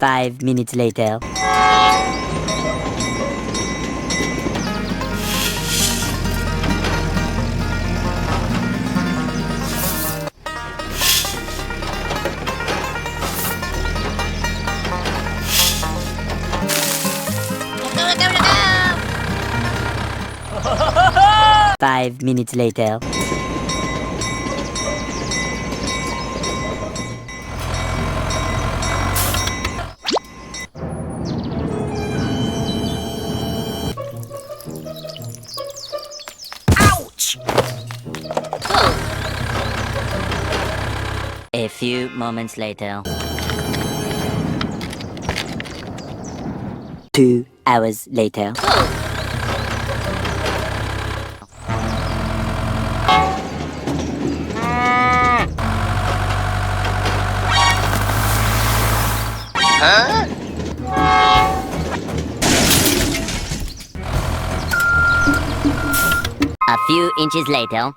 5 minutes later. Go, go, go! 5 minutes later. Ouch! A few moments later. 2 hours later. Huh? A few inches later.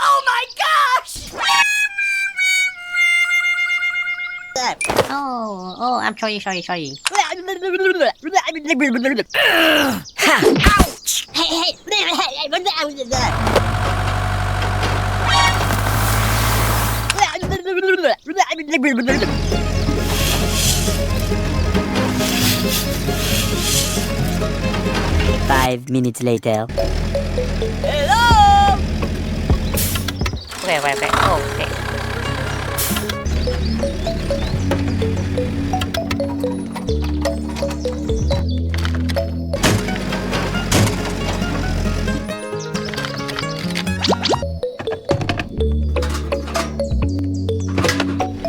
Oh my gosh! Oh, I'm sorry. Ouch! Five minutes later. Hello! Wait. Oh, okay.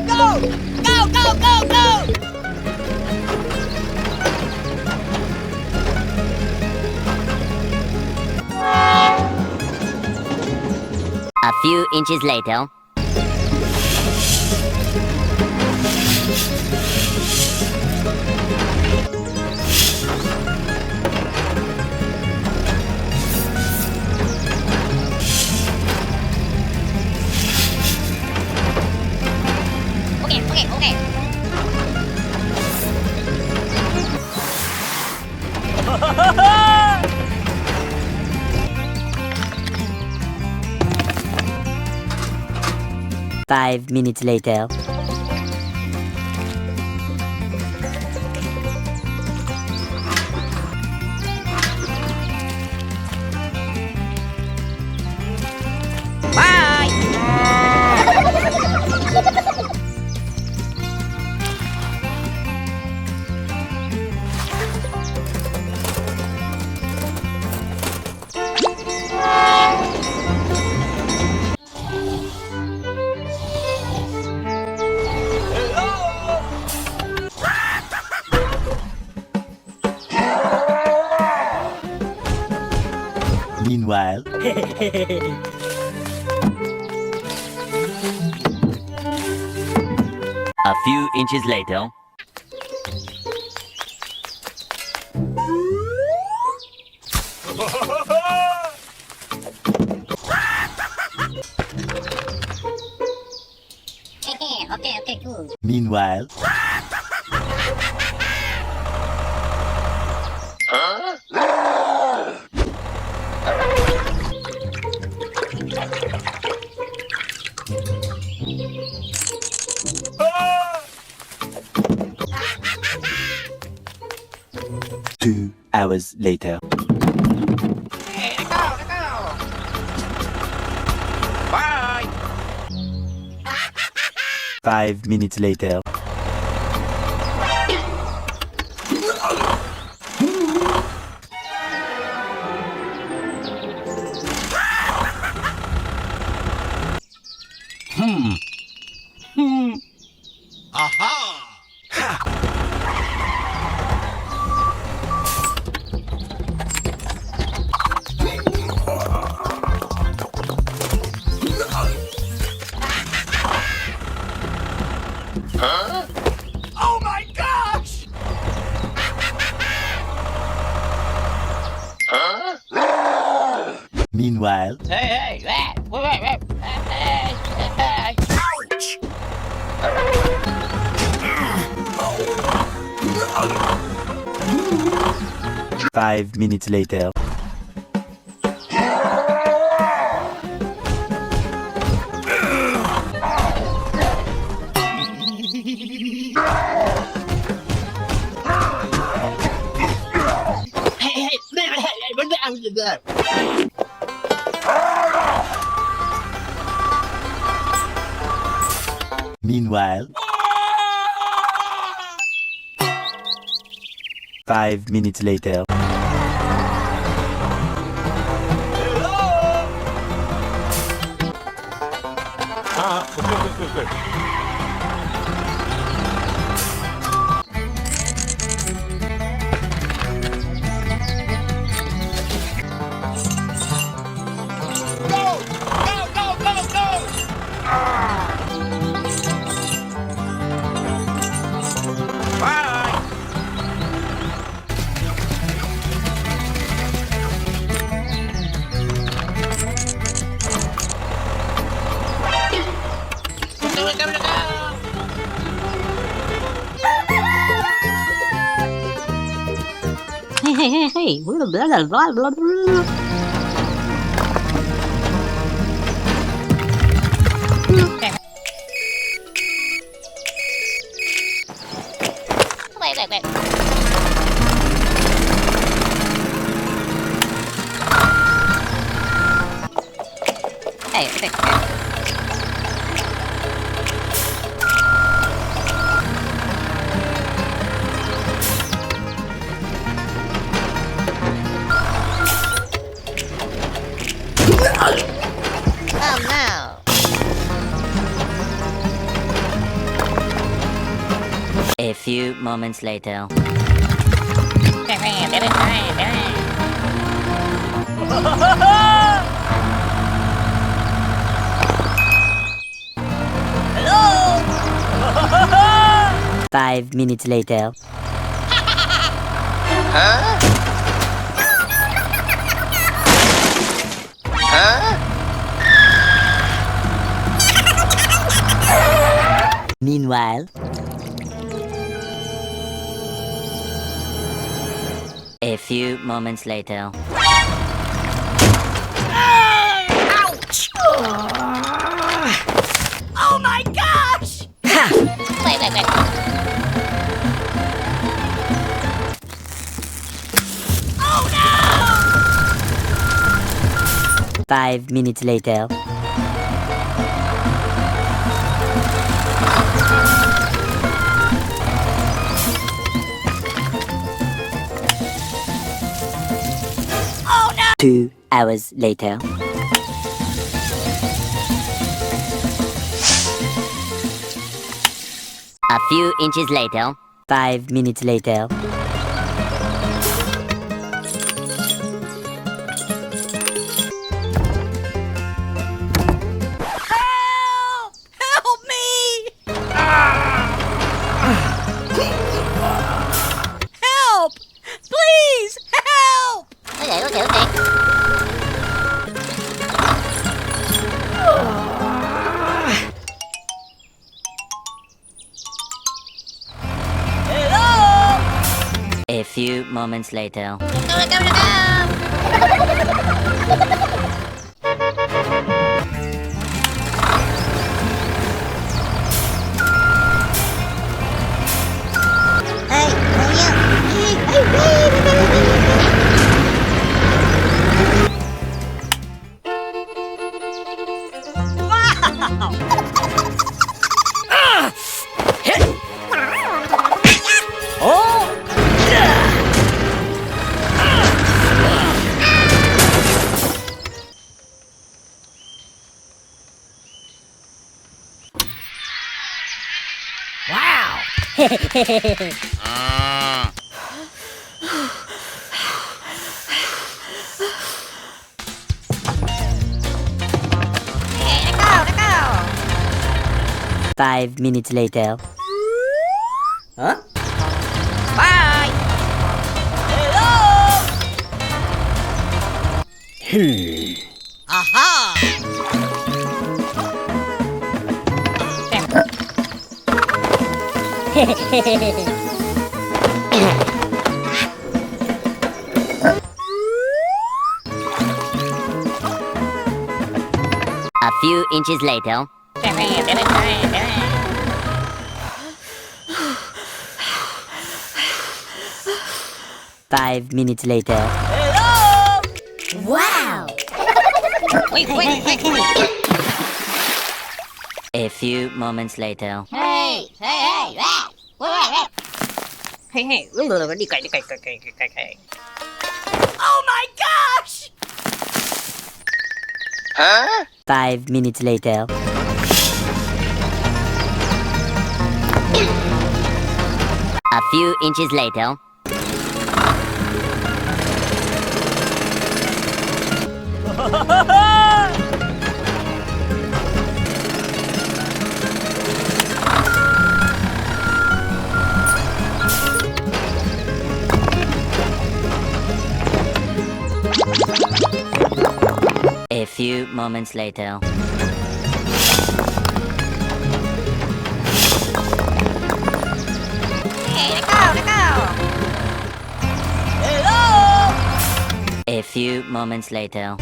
Go! Go! A few inches later. Okay. 5 minutes later. Meanwhile. A few inches later. Okay, cool. Meanwhile. Two hours later. Hey, let go! Bye! 5 minutes later. Oh my gosh! Meanwhile. Hey, wait. 5 minutes later. Meanwhile, 5 minutes later. Hey. Blah, blah, blah, blah, blah. Wait. Hey. Oh no. A few moments later. Hello? 5 minutes later. Huh? Huh? Meanwhile, a few moments later. Ouch! Oh my gosh! Wait. Oh no! 5 minutes later. Oh no! 2 hours later. A few inches later. 5 minutes later. Help! Help me! Help! Please, help! Okay. Hello? A few moments later. Go! Wow! Hey, let go! 5 minutes later. Huh? Bye! Hello? Aha! 5 inches later. 5 minutes later. Wow! Wait. A few moments later. Hey! Hey! Đi cày. Oh my gosh! 5 minutes later. A few inches later. A few moments later. Hey, let go! Hello! A few moments later.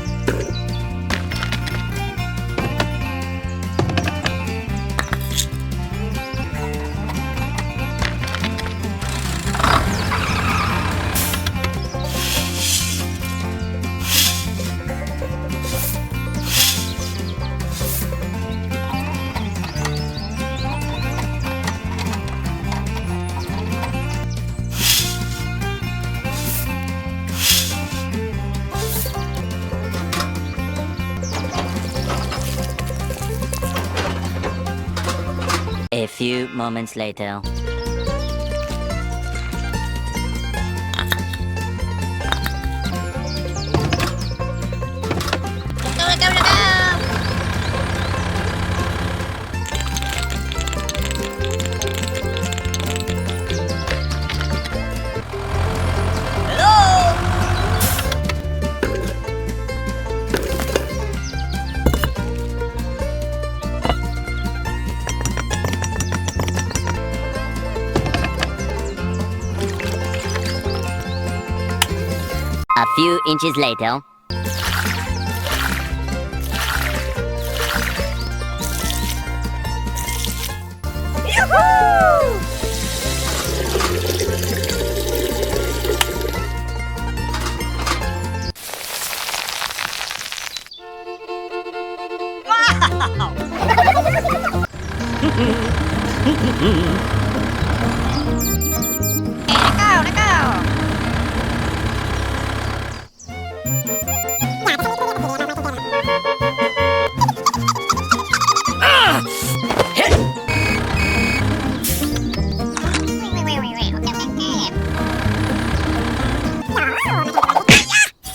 A few moments later. Let go! Hello! A few inches later. Yoo-hoo! Hey, let go!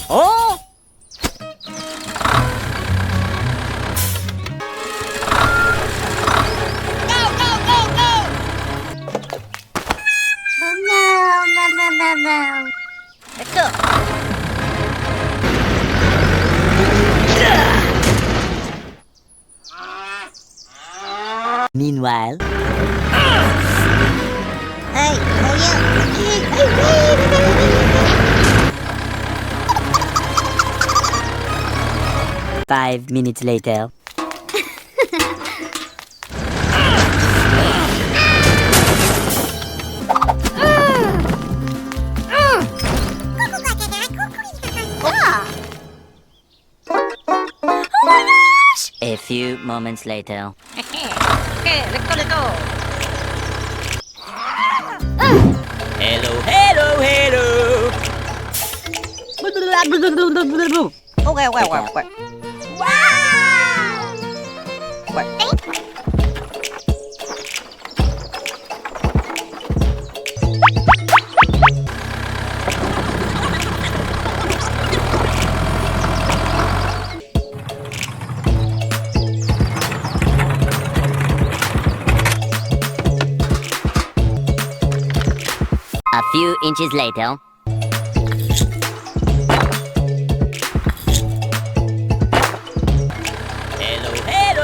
お No. Let's go. Meanwhile. Hey, hey, 5 minutes later. A few moments later. Okay, let's go. Hello. Okay. Wow! A few inches later. Hello.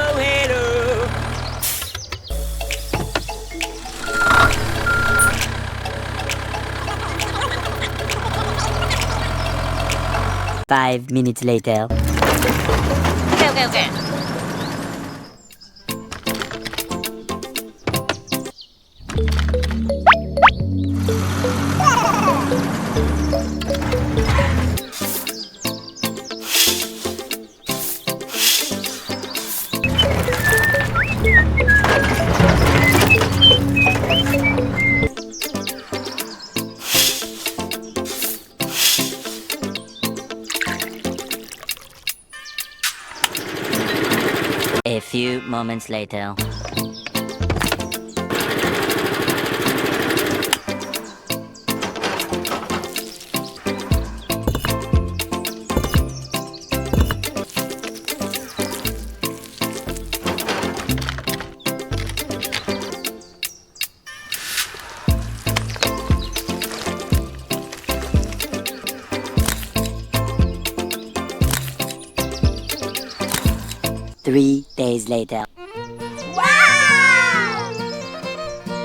5 minutes later. Okay. few moments later. Three days later.